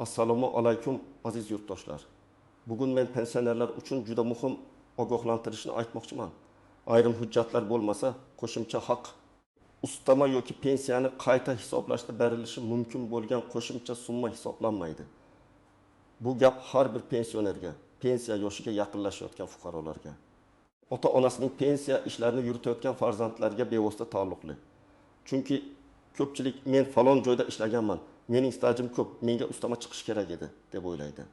Assalomu alaykum aziz yurtdoshlar. Bugun men pensionerlar uchun juda muhim ogohlantirishni aytmoqchiman. Ayrim hujjatlar bo'lmasa, qo'shimcha haq, ustama yoki pensiyani qayta hisoblashda berilishi mumkin bo'lgan qo'shimcha summa hisoblanmaydi. Bu gap har bir pensionerga, pensiya yoshiga yaqinlashayotgan fuqarolarga, ota-onasining pensiya ishlarini yuritayotgan farzandlarga bevosita taalluqli. Chunki ko'pchilik men falon joyda ishlaganman, mening stajim ko'p, menga ustama chiqish kerak edi deb o'ylaydi.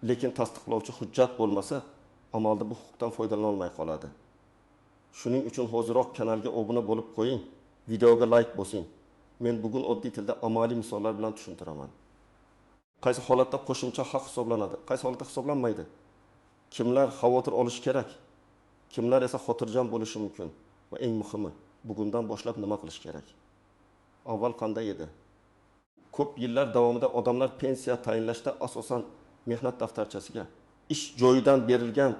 Lekin tasdiqlovchi hujjat bo'lmasa, amalda bu huquqdan foydalana olmay qoladi. Shuning uchun hoziroq kanalga obuna bo'lib qo'ying, videoga like bosing. Men bugun oddiy tilda amaliy misollar bilan tushuntiraman. Qaysi holatda qo'shimcha haq hisoblanadi, qaysi holatda hisoblanmaydi? Kimlar xavotir olish kerak? Kimlar esa xotirjam bo'lishi mumkin? Va eng muhimi, bugundan boshlab nima qilish kerak? Avval qanday edi? Ko'p yillar davomida odamlar pensiya tayinlashda asosan mehnat daftarchasiga, ish joyidan berilgan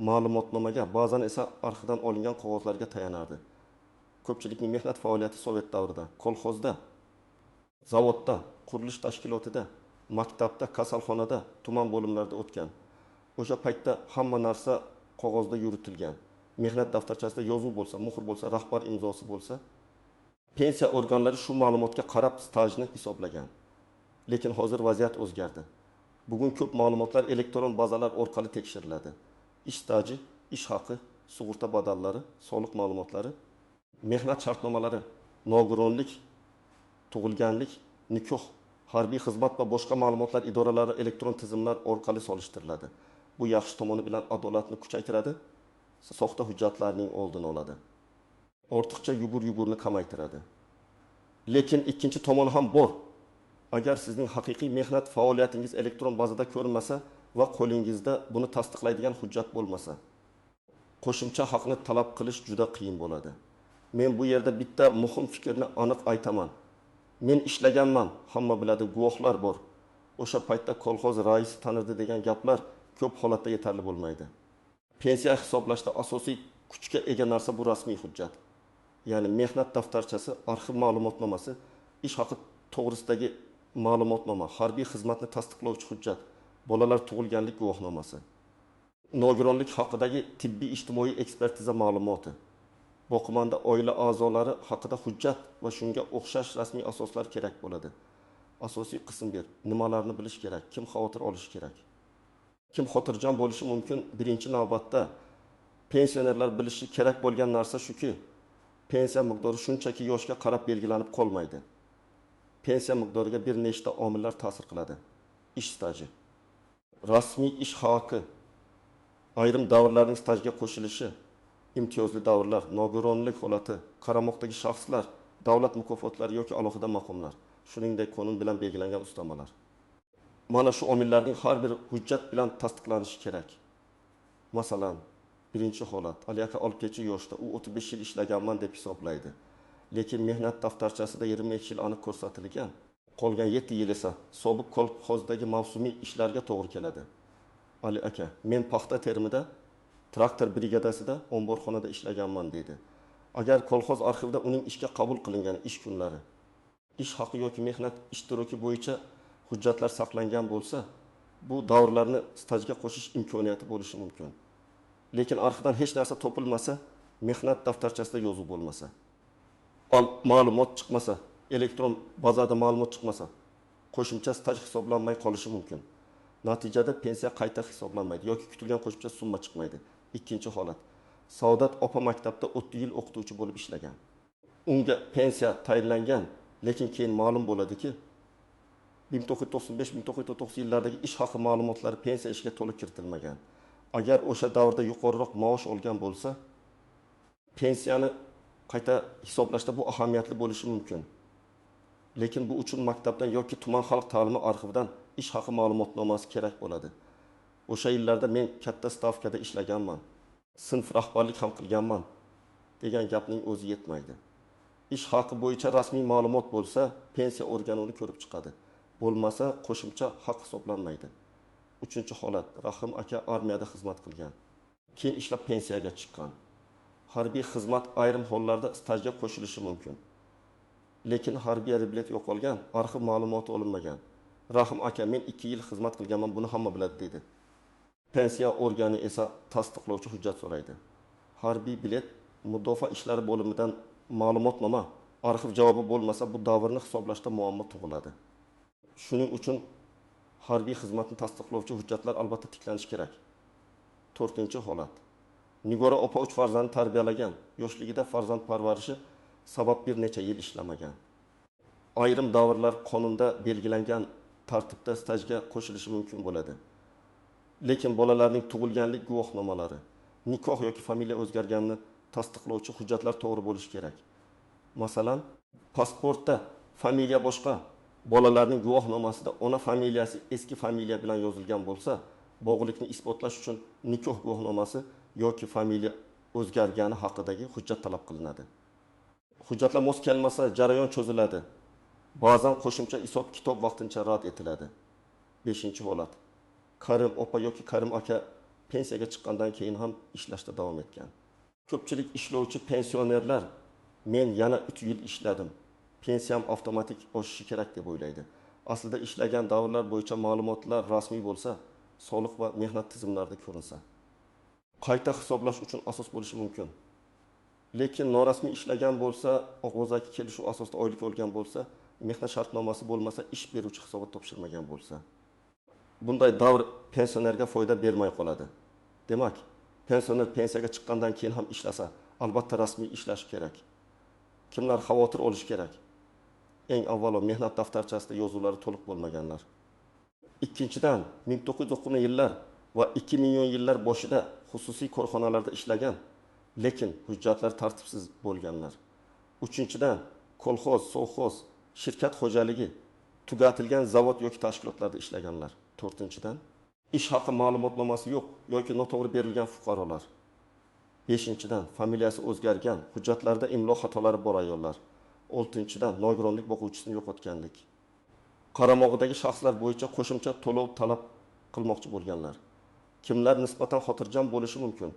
ma'lumotnomaga, ba'zan esa arxidan olingan qog'ozlarga tayanardi. Ko'pchilikning mehnat faoliyati Sovet davrida, kolxozda, zavodda, qurilish tashkilotida, maktabda, kasalxonada, tuman bo'limlarida o'tgan. O'sha paytda hamma narsa qog'ozda yuritilgan. Mehnat daftarchasida yozuv bo'lsa, muhr bo'lsa, rahbar imzosi bo'lsa, pensiya organlari shu ma'lumotga qarab stajni hisoblagan. Lekin hozir vaziyat o'zgardi. Bugun ko'p ma'lumotlar elektron bazalar orqali tekshiriladi. Ish staji, ish haqi, sug'urta badallari, soliq ma'lumotlari, mehnat shartnomalari, nogironlik, tug'ilganlik, nikoh, harbiy xizmat va boshqa ma'lumotlar idoralari elektron tizimlar orqali solishtiriladi. Bu yaxshi tomoni bilan adolatni kuchaytiradi, soxta hujjatlarning oldini oladi. Ortiqcha yugur-yugurni kamaytiradi. Lekin ikkinchi tomoni ham bor. Agar sizning haqiqiy mehnat faoliyatingiz elektron bazada ko'rinmasa va qo'lingizda buni tasdiqlaydigan hujjat bo'lmasa, qo'shimcha haqni talab qilish juda qiyin bo'ladi. Men bu yerda bitta muhim fikrni aniq aytaman. Men ishlaganman, hamma biladi, guvohlar bor. O'sha paytda kolxoz raisi tanirdi degan gaplar ko'p holatda yetarli bo'lmaydi. Pensiya hisoblashda asosiy kuchga ega narsa bu rasmiy hujjat. Ya'ni mehnat daftarchasi, arxiv ma'lumotnomasi, ish haqi to'g'risidagi ma'lumotnoma, harbiy xizmatni tasdiqlovchi hujjat, bolalar tug'ilganlik guvohnomasi, nogironlik haqidagi tibbiy ijtimoiy ekspertiza ma'lumoti, boqimanda oila a'zolari haqida hujjat va shunga o'xshash rasmiy asoslar kerak bo'ladi. Asosiy qism 1. Nimalarni bilish kerak, kim xavotir olishi kerak? Kim xotirjam bo'lishi mumkin? Birinchi navbatda pensionerlar bilishi kerak bo'lgan narsa shuki, pensiya miqdori shunchaki yoshga qarab belgilanib qolmaydi. Pensiya miqdoriga bir nechta omillar ta'sir qiladi. Ish staji, rasmiy ish haqi, ayrim davrlarning stajga qo'shilishi, imtiyozli davrlar, nogironlik holati, qaramoqdagi shaxslar, davlat mukofotlari yoki alohida maqomlar, shuningdek qonun bilan belgilangan ustamalar. Mana shu omillarning har bir hujjat bilan tasdiqlanishi kerak. Masalan, birinchi holat, Ali aka 6 yoshda, u 35 yil ishlaganman deb hisoblaydi. Lekin mehnat daftarchasida 22 yil aniq ko'rsatilgan. Qolgan 7 yil esa sobiq kolxozdagi mavsumiy ishlarga to'g'ri keladi. Ali aka, men paxta termida, traktor brigadasida, omborxonada ishlaganman dedi. Agar kolxoz arxivida uning ishga qabul qilingan ish kunlari, ish haqi yoki mehnat ishtiroki bo'yicha hujjatlar saqlangan bo'lsa, bu davrlarni stajga qo'shish imkoniyati bo'lishi mumkin. Lekin arxivdan hech narsa topilmasa, mehnat daftarchasida yozuv bo'lmasa, ma'lumot chiqmasa, elektron bazada ma'lumot chiqmasa, qo'shimcha staj hisoblanmay qolishi mumkin. Natijada pensiya qayta hisoblanmaydi yoki kutilgan qo'shimcha summa chiqmaydi. Ikkinchi holat. Saodat opa maktabda 30 yil o'qituvchi bo'lib ishlagan. Unga pensiya tayinlangan, lekin keyin ma'lum bo'ladiki, 1995-1990 yillardagi ish haqi ma'lumotlari pensiya ishiga to'liq kiritilmagan. Agar o'sha davrda yuqoriroq maosh olgan bo'lsa, pensiyani qayta hisoblashda bu ahamiyatli bo'lishi mumkin. Lekin bu uchun maktabdan yoki tuman xalq ta'limi arxividan ish haqi ma'lumotnomasi kerak bo'ladi. O'sha yillarda men katta stavkada ishlaganman, sinf rahbarlik ham qilganman degan gapning o'zi yetmaydi. Ish haqi bo'yicha rasmiy ma'lumot bo'lsa, pensiya organi uni ko'rib chiqadi. Bo'lmasa, qo'shimcha haq hisoblanmaydi. Uchinchi holat, Rahim aka armiyada xizmat qilgan. Keyin ishlab pensiyaga chiqqan. Harbiy xizmat ayrim hollarda stajga qo'shilishi mumkin. Lekin harbiy bilet yo'qolgan, arxiv ma'lumoti olinmagan. Rahim aka men 2 yil xizmat qilganman, buni hamma biladi deydi. Pensiya organi esa tasdiqlovchi hujjat so'raydi. Harbiy bilet mudofaa ishlari bo'limidan ma'lumotnoma, arxiv javobi bo'lmasa bu davrni hisoblashda muammo tug'iladi. Shuning uchun harbiy xizmatni tasdiqlovchi hujjatlar albatta tiklanishi kerak. 4-holat. Nigora opa 3 farzandni tarbiyalagan, yoshligida farzand parvarishi sabab bir necha yil ishlamagan. Ayrim davrlar qonunda belgilangan tartibda stajga qo'shilishi mumkin bo'ladi. Lekin bolalarning tug'ilganlik guvohnomalari, nikoh yoki familiya o'zgarganini tasdiqlovchi hujjatlar to'g'ri bo'lishi kerak. Masalan, pasportda familiya boshqa, bolalarning guvohnomasida ona familiyasi eski familiya bilan yozilgan bo'lsa, bog'liqlikni isbotlash uchun nikoh guvohnomasi yoki familiya o'zgargani haqidagi hujjat talab qilinadi. Hujjatlar mos kelmasa, jarayon cho'ziladi. Ba'zan qo'shimcha hisob-kitob vaqtincha rad etiladi. 5-holat. Karim opa yoki Karim aka pensiyaga chiqqandan keyin ham ishlashda davom etgan. Ko'pchilik ishlovchi pensionerlar men yana 3 yil ishladim, pensiyam avtomatik oshishi kerak deb o'ylaydi. Aslida ishlagan davrlar bo'yicha ma'lumotlar rasmiy bo'lsa, soliq va mehnat tizimlarida ko'rinsa, qayta hisoblash uchun asos bo'lishi mumkin. Lekin norasmiy ishlagan bo'lsa, og'zaki kelishuv asosida oylik olgan bo'lsa, mehnat shartnomasi bo'lmasa, ish beruvchi hisobot topshirmagan bo'lsa, bunday davr pensionerga foyda bermay qoladi. Demak, pensioner pensiyaga chiqqandan keyin ham ishlasa, albatta rasmiy ishlashi kerak. Kimlar xavotir olish kerak? Eng avvalo mehnat daftarchasida yozuvlari to'liq bo'lmaganlar. Ikkinchidan, 1990-yillar va 2000-yillar boshida xususiy korxonalarda ishlagan, lekin hujjatlar tartibsiz bo'lganlar. Uchinchidan, kolxoz, sovxoz, shirkat xo'jaligi, tugatilgan zavod yoki tashkilotlarda ishlaganlar. 4-dan, ish haqi ma'lumotnomasi yo'q yoki noto'g'ri berilgan fuqarolar. 5-dan, familiyasi o'zgargan, hujjatlarda imlo xatolari bor ayollar. 6-dan, nogironlik boquvchisini yo'qotganlik. Qaramog'idagi shaxslar bo'yicha qo'shimcha to'lov talab qilmoqchi bo'lganlar. Kimlar nisbatan xotirjam bo'lishi mumkin?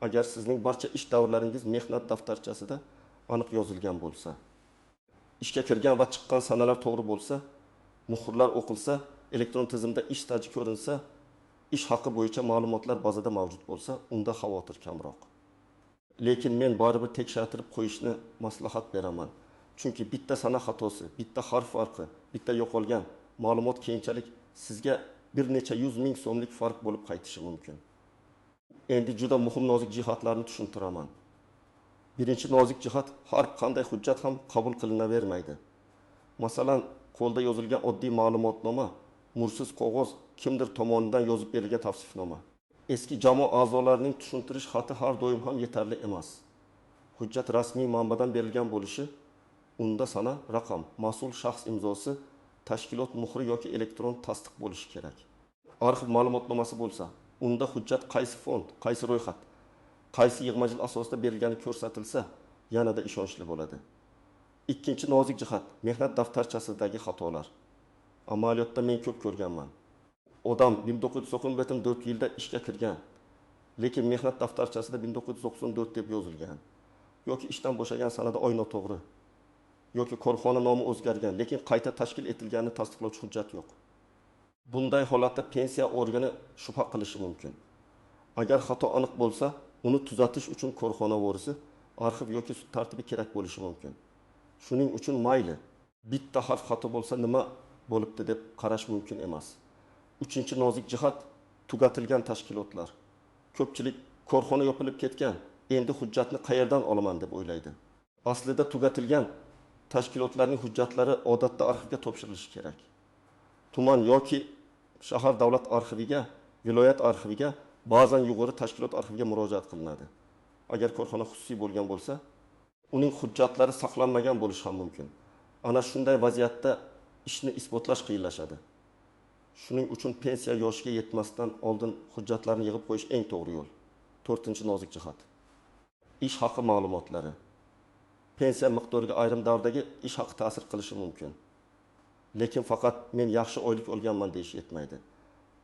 Agar sizning barcha ish davrlaringiz mehnat daftarchasida aniq yozilgan bo'lsa, ishga kirgan va chiqqan sanalar to'g'ri bo'lsa, muhrlar o'qilsa, elektron tizimda ish staji ko'rinsa, ish haqi bo'yicha ma'lumotlar bazada mavjud bo'lsa, unda xavotir kamroq. Lekin men baribir tekshirtirib qo'yishni maslahat beraman. Chunki bitta sana xatosi, bitta harf farqi, bitta yo'qolgan ma'lumot keyinchalik sizga bir necha 100 ming so'mlik farq bo'lib qaytishi mumkin. Endi juda muhim nozik jihatlarni tushuntiraman. Birinchi nozik jihat, har qanday hujjat ham qabul qilinavermaydi. Masalan, qo'lda yozilgan oddiy ma'lumotnoma, mursiz qog'oz, kimdir tomonidan yozib berilgan tavsifnoma. Eski jamoa a'zolarining tushuntirish xati har doim ham yetarli emas. Hujjat rasmiy manbadan berilgan bo'lishi, unda sana, raqam, mas'ul shaxs imzosi, tashkilot muhri yoki elektron tasdiq bo'lishi kerak. Arxiv ma'lumotnomasi bo'lsa, unda hujjat qaysi fond, qaysi ro'yxat, qaysi yig'majil asosida berilgani ko'rsatilsa, yanada ishonchli bo'ladi. Ikkinchi nozik jihat, mehnat daftarchasidagi xatolar. Amaliyotda men ko'p ko'rganman. Odam 1994 yilda ishga kirgan, lekin mehnat daftarchasida 1994 deb yozilgan. Yoki ishdan bo'shagan sanada oy noto'g'ri. Yoki korxona nomi o'zgargan, lekin qayta tashkil etilganini tasdiqlovchi hujjat yo'q. Bunday holatda pensiya organi shubha qilishi mumkin. Agar xato aniq bo'lsa, uni tuzatish uchun korxona vorisi arxiv yoki sud tartibi kerak bo'lishi mumkin. Shuning uchun mayli, bitta harf xato bo'lsa nima bo'libdi deb qarash mumkin emas. 3-nozik jihat, tugatilgan tashkilotlar. Ko'pchilik korxona yopilib ketgan, endi hujjatni qayerdan olaman deb o'ylaydi. Aslida tugatilgan tashkilotlarning hujjatlari odatda arxivga topshirilishi kerak. Tuman yoki shahar davlat arxiviga, viloyat arxiviga, ba'zan yuqori tashkilot arxiviga murojaat qilinadi. Agar korxona xususiy bo'lgan bo'lsa, uning hujjatlari saqlanmagan bo'lishi ham mumkin. Ana shunday vaziyatda ishni isbotlash qiyinlashadi. Shuning uchun pensiya yoshiga yetmasdan oldin hujjatlarni yig'ib qo'yish eng to'g'ri yo'l. 4-nozik jihat. Ish haqi ma'lumotlari. Pensiya miqdoriga ayrim davrdagi ish haqi ta'sir qilishi mumkin. Lekin faqat men yaxshi oylik olganman deyish yetmaydi.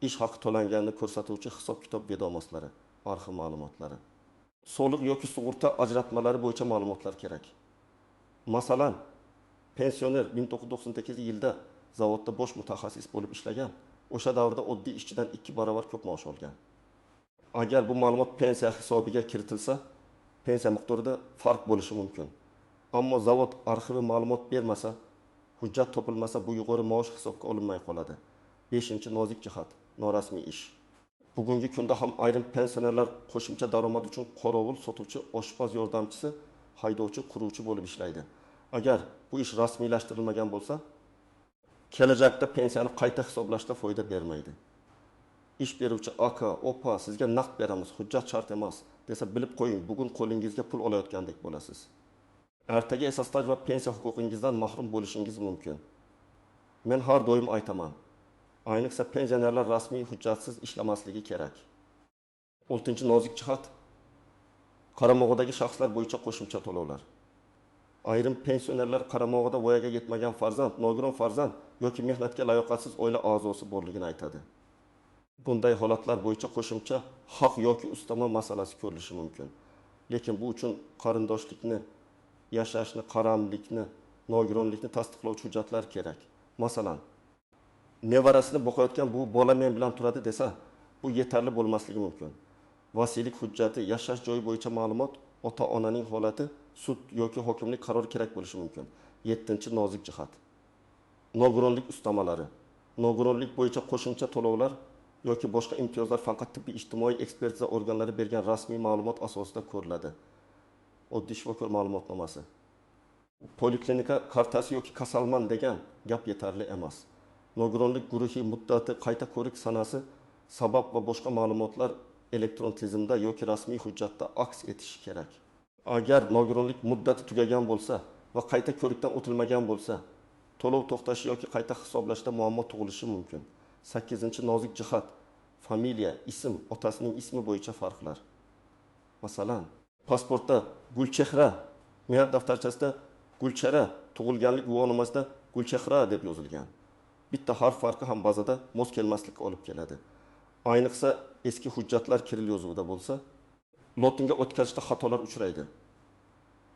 Ish haqi to'langanini ko'rsatuvchi hisob-kitob vedomoslari, arxiv ma'lumotlari. Soliq yoki sug'urta ajratmalari bo'yicha ma'lumotlar kerak. Masalan, pensioner 1998 yilda zavodda bosh mutaxassis bo'lib ishlagan. O'sha davrda oddiy ishchidan 2 barobar ko'p maosh olgan. Agar bu ma'lumot pensiya hisobiga kiritilsa, pensiya miqdorida farq bo'lishi mumkin. Ammo zavod arxivi ma'lumot bermasa, hujjat topilmasa, bu yuqori maosh hisobga olinmay qoladi. 5-nozik jihat, norasmiy ish. Bugungi kunda ham ayrim pensionerlar qo'shimcha daromad uchun qorovul, sotuvchi, oshpaz yordamchisi, haydovchi, quruvchi bo'lib ishlaydi. Agar bu ish rasmiylashtirilmagan bo'lsa, kelajakda pensiyani qayta hisoblashda foyda bermaydi. Ish beruvchi aka, opa, sizga naqd beramiz, hujjat shart emas desa, bilib qo'ying, bugun qo'lingizga pul olayotgandek bo'lasiz. Ertaga esa staj va pensiya huquqingizdan mahrum bo'lishingiz mumkin. Men har doim aytaman, ayniqsa pensionerlar rasmiy hujjatsiz ishlamasligi kerak. 6-nozik jihat, qaramog'idagi shaxslar bo'yicha qo'shimcha to'lovlar. Ayrim pensionerlar qaramog'ida voyaga yetmagan farzand, nogiron farzand yoki mehnatga layoqatsiz oila a'zosi borligini aytadi. Bunday holatlar bo'yicha qo'shimcha haq yoki ustama masalasi ko'rilishi mumkin. Lekin bu uchun qarindoshlikni, yashashni, qaramlikni, nogironlikni tasdiqlovchi hujjatlar kerak. Masalan, nevarasini boqayotgan bu bola men bilan turadi desa, bu yetarli bo'lmasligi mumkin. Vasiylik hujjati, yashash joyi bo'yicha ma'lumot, ota-onaning holati, sud yoki hokimlik qarori kerak bo'lishi mumkin. 7-nozik jihat. Nogironlik ustamalari. Nogironlik bo'yicha qo'shimcha to'lovlar yoki boshqa imtiyozlar faqat tibbiy ijtimoiy ekspertiza organlari bergan rasmiy ma'lumot asosida ko'riladi. Oddiy shifokor ma'lumotnomasi. Poliklinika kartasi yoki kasalman degan gap yetarli emas. Nogironlik guruhi muddati, qayta ko'rik sanasi, sabab va boshqa ma'lumotlar elektron tizimda yoki rasmiy hujjatda aks etishi kerak. Agar nogironlik muddati tugagan bo'lsa va qayta ko'rikdan o'tilmagan bo'lsa, to'lov to'xtashi yoki qayta hisoblashda muammo tug'ilishi mumkin. 8-nozik jihat, familiya, ism, otasining ismi bo'yicha farqlar. Masalan, pasportda Gulchehra, mehnat daftarchasida Gulchara, tug'ilganlik guvohnomasida Gulchehra deb yozilgan. Bitta harf farqi ham bazada mos kelmaslikka olib keladi. Ayniqsa eski hujjatlar kiril yozuvida bo'lsa, lotinga o'tkazishda xatolar uchraydi.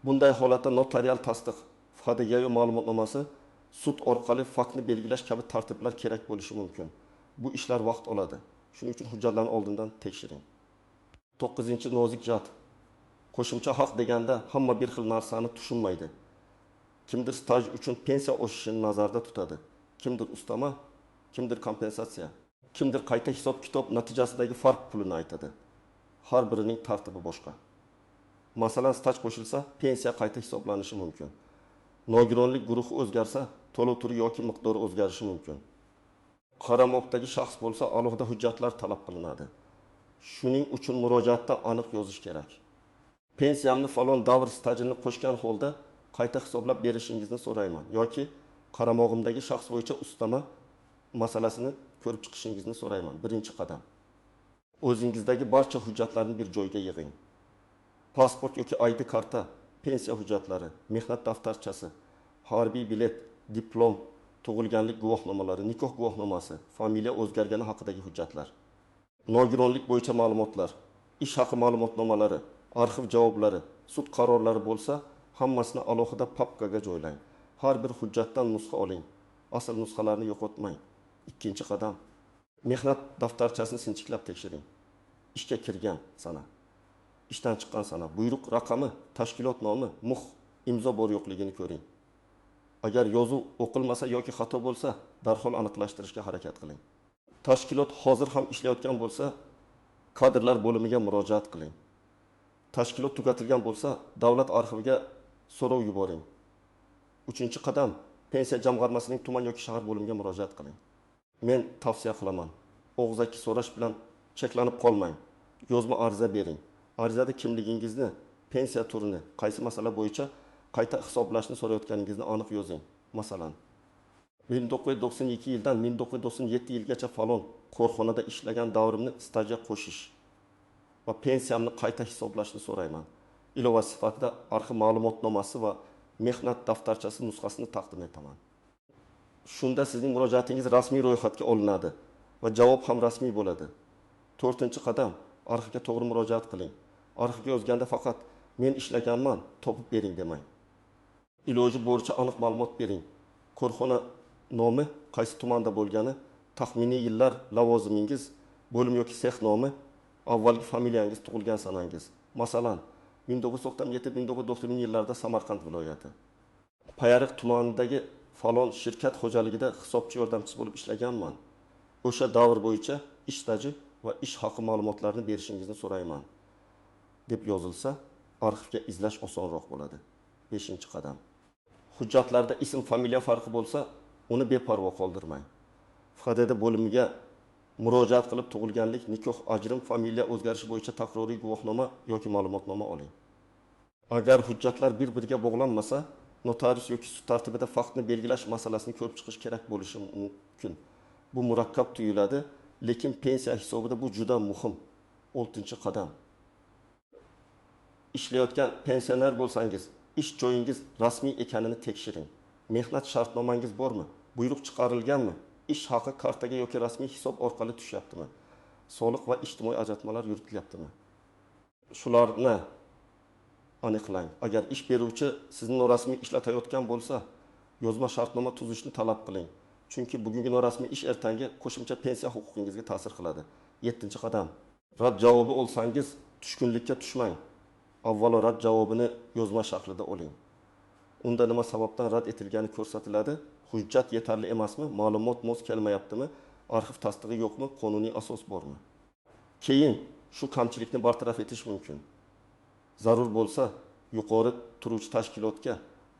Bunday holatda notarial tasdiq, FHDG ma'lumotnomasi, sud orqali faktni belgilash kabi tartiblar kerak bo'lishi mumkin. Bu ishlar vaqt oladi. Shuning uchun hujjatlarni oldindan tekshiring. 9-nozik jihat. Qo'shimcha haq deganda hamma bir xil narsani tushunmaydi. Kimdir staj uchun pensiya oshishini nazarda tutadi. Kimdir ustama, kimdir kompensatsiya, kimdir qayta hisob-kitob natijasidagi farq pulini aytadi. Har birining tartibi boshqa. Masalan, staj qo'shilsa, pensiya qayta hisoblanishi mumkin. Nogironlik guruhi o'zgarsa, to'lov turi yoki miqdori o'zgarishi mumkin. Qaramog'dagi shaxs bo'lsa, alohida hujjatlar talab qilinadi. Shuning uchun murojaatda aniq yozish kerak. Pensiyamni falon davr stajini qo'shgan holda qayta hisoblab berishingizni so'rayman yoki qaramog'imdagi shaxs bo'yicha ustama masalasini ko'rib chiqishingizni so'rayman. Birinchi qadam. O'zingizdagi barcha hujjatlarni bir joyga yig'ing. Pasport yoki ID karta, pensiya hujjatlari, mehnat daftarchasi, harbiy bilet, diplom, tug'ilganlik guvohnomalari, nikoh guvohnomasi, familiya o'zgargani haqidagi hujjatlar. Nogironlik bo'yicha ma'lumotlar, ish haqi ma'lumotnomalari, arxiv javoblari, sud qarorlari bo'lsa, hammasini alohida papkaga joylang. Har bir hujjatdan nusxa oling. Asl nusxalarni yo'qotmang. Ikkinchi qadam. Mehnat daftarchasini sinchiklab tekshiring. Ishga kirgan sana, ishdan chiqqan sana, buyruq raqami, tashkilot nomi, imzo bor yo'qligini ko'ring. Agar yozuv o'qilmasa yoki xato bo'lsa, darhol aniqlashtirishga harakat qiling. Tashkilot hozir ham ishlayotgan bo'lsa, kadrlar bo'limiga murojaat qiling. Tashkilot tugatilgan bo'lsa, davlat arxiviga so'rov yuboring. 3-qadam, pensiya jamg'armasining tuman yoki shahar bo'limiga murojaat qiling. Men tavsiya qilaman. Og'zaki so'rash bilan cheklanib qolmang. Yozma ariza bering. Arizada kimligingizni, pensiya turini, qaysi masala bo'yicha qayta hisoblashni so'rayotganingizni aniq yozing. Masalan, 1992 yildan 1997 yilgacha falon korxonada ishlagan davrimni stajga qo'shish va pensiyamni qayta hisoblashni so'rayman. Ilova sifatida arxiv ma'lumotnomasi va mehnat daftarchasi nusxasini taqdim etaman. Shunda sizning murojaatingiz rasmiy ro'yxatga olinadi va javob ham rasmiy bo'ladi. 4-qadam, arxivga to'g'ri murojaat qiling. Arxivga yozganda faqat men ishlaganman, topib bering demang. Iloji bo'yicha aniq ma'lumot bering. Korxona nomi, qaysi tumanda bo'lgani, taxminiy yillar, lavozimingiz, bo'lim yoki sex nomi, avvalgi familiyangiz, tug'ilgan sanangiz. Masalan, 1997-1990 yillarda Samarqand viloyati. Payariq tumanidagi falon shirkat xo'jaligida hisobchi yordamchisi bo'lib ishlaganman. O'sha davr bo'yicha ish staji va ish haqi ma'lumotlarini berishingizni so'rayman, deb yozilsa, arxivga izlash osonroq bo'ladi. 5-qadam. Hujjatlarda ism, familiya farqi bo'lsa, uni beparvo qoldirmang. FHDD bo'limiga murojaat qilib tug'ilganlik, nikoh, ajrim, familiya o'zgarishi bo'yicha takroriy guvohnoma yoki ma'lumotnoma oling. Agar hujjatlar bir-biriga bog'lanmasa, notarius yoki sud tartibida faktni belgilash masalasini ko'rib chiqish kerak bo'lishi mumkin. Bu murakkab tuyuladi, lekin pensiya hisobida bu juda muhim. 6-qadam. Ishlayotgan pensioner bo'lsangiz, ish joyingiz rasmiy ekanini tekshiring. Mehnat shartnomangiz bormi? Buyruq chiqarilganmi? Ish haqi kartaga yoki rasmiy hisob orqali tushyaptimi? Soliq va ijtimoiy ajratmalar yuritilyaptimi? Shularni aniqlang. Agar ish beruvchi sizni norasmiy ishlatayotgan bo'lsa, yozma shartnoma tuzishni talab qiling. Chunki bugungi norasmiy ish ertangi qo'shimcha pensiya huquqingizga ta'sir qiladi. 7-qadam. Rad javobi olsangiz, tushkunlikka tushmang. Avvalo rad javobini yozma shaklida oling. Unda nima sababdan rad etilgani ko'rsatiladi, hujjat yetarli emasmi, ma'lumot mos kelmayaptimi, arxiv tasdig'i yo'qmi, qonuniy asos bormi? Keyin shu kamchilikni bartaraf etish mumkin. Zarur bo'lsa, yuqori turuvchi tashkilotga,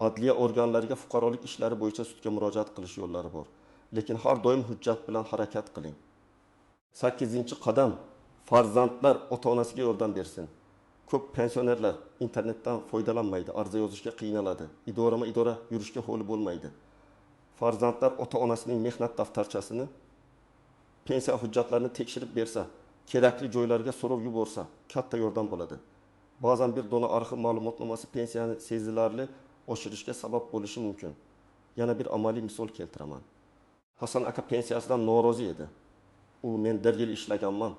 adliya organlariga fuqarolik ishlari bo'yicha sudga murojaat qilish yo'llari bor. Lekin har doim hujjat bilan harakat qiling. 8-qadam. Farzandlar ota-onasiga yordam bersin. Ko'p pensionerlar internetdan foydalanmaydi, ariza yozishga qiynaladi. Idora yurishga ho'li bo'lmaydi. Farzandlar ota-onasining mehnat daftarchasini, pensiya hujjatlarini tekshirib bersa, kerakli joylarga so'rov yuborsa, katta yordam bo'ladi. Ba'zan bir dona arxiv ma'lumotnomasi pensiyani sezilarli oshirishga sabab bo'lishi mumkin. Yana bir amaliy misol keltiraman. Hasan aka pensiyasidan norozi edi. U men 1 yil ishlaganman,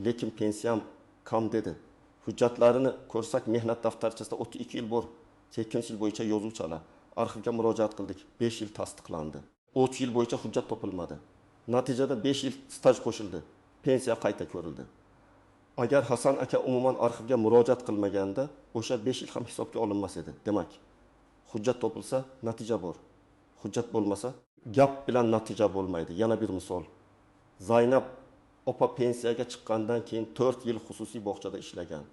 lekin pensiyam kam dedi. Hujjatlarini ko'rsak, mehnat daftarchasida 32 yil bor. 8 yil bo'yicha yozuvchalar. Arxivga murojaat qildik. 5 yil tasdiqlandi. 30 yil bo'yicha hujjat topilmadi. Natijada 5 yil staj qo'shildi. Pensiya qayta ko'rildi. Agar Hasan aka umuman arxivga murojaat qilmaganda, o'sha 5 yil ham hisobga olinmas edi. Demak, hujjat topilsa, natija bor. Hujjat bo'lmasa, gap bilan natija bo'lmaydi. Yana bir misol. Zaynab opa pensiyaga chiqqandan keyin 4 yil xususiy bog'chada ishlagan.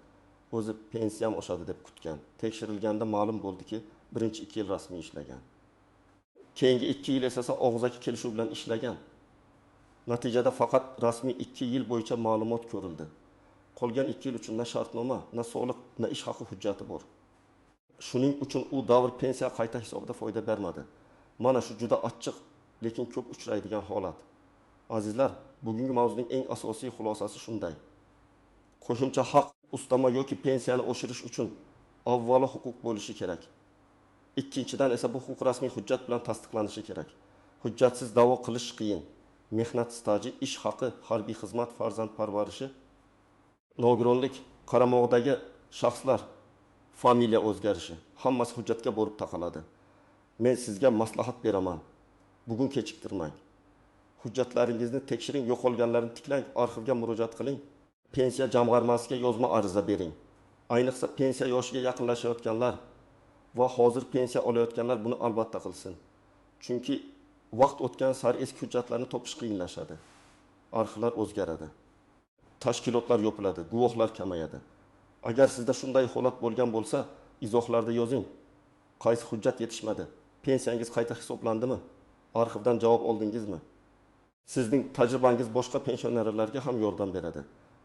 O'zi pensiyam oshadi deb kutgan. Tekshirilganda ma'lum bo'ldiki, 1-2 yil rasmiy ishlagan. Keyingi 2 yil esa og'zaki kelishuv bilan ishlagan. Natijada faqat rasmiy 2 yil bo'yicha ma'lumot ko'rildi. Qolgan 2 yil uchun na shartnoma, na soliq, na ish haqi hujjati bor. Shuning uchun u davr pensiya qayta hisobida foyda bermadi. Mana shu juda achchiq, lekin ko'p uchraydigan holat. Azizlar, bugungi mavzuning eng asosiy xulosasi shunday. Qo'shimcha haq, ustama yoki pensiyani oshirish uchun avvalo huquq bo'lishi kerak. Ikkinchidan esa bu huquq rasmiy hujjat bilan tasdiqlanishi kerak. Hujjatsiz da'vo qilish qiyin. Mehnat staji, ish haqi, harbiy xizmat, farzand parvarishi, nogironlik, qaramog'dagi shaxslar, familiya o'zgarishi, hammasi hujjatga borib taqaladi. Men sizga maslahat beraman. Bugun kechiktirmang. Hujjatlaringizni tekshiring, yo'qolganlarni tiklang, arxivga murojaat qiling. Pensiya jamg'armasiga yozma ariza bering. Ayniqsa pensiya yoshiga yaqinlashayotganlar va hozir pensiya olayotganlar buni albatta qilsin. Chunki vaqt o'tgan sari eski hujjatlarni topish qiyinlashadi. Arxivlar o'zgaradi. Tashkilotlar yopiladi, guvohlar kamayadi. Agar sizda shunday holat bo'lgan bo'lsa, izohlarda yozing. Qaysi hujjat yetishmadi? Pensiyangiz qayta hisoblandimi? Arxivdan javob oldingizmi? Sizning tajribangiz boshqa pensionerlarga ham yordam beradi.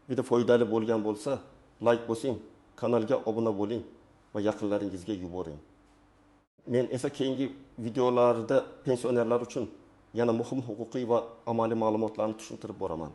Video foydali bo'lgan bo'lsa, like bosing, kanalga obuna bo'ling va yaqinlaringizga yuboring. Men esa keyingi videolarda pensionerlar uchun yana muhim huquqiy va amaliy ma'lumotlarni tushuntirib boraman.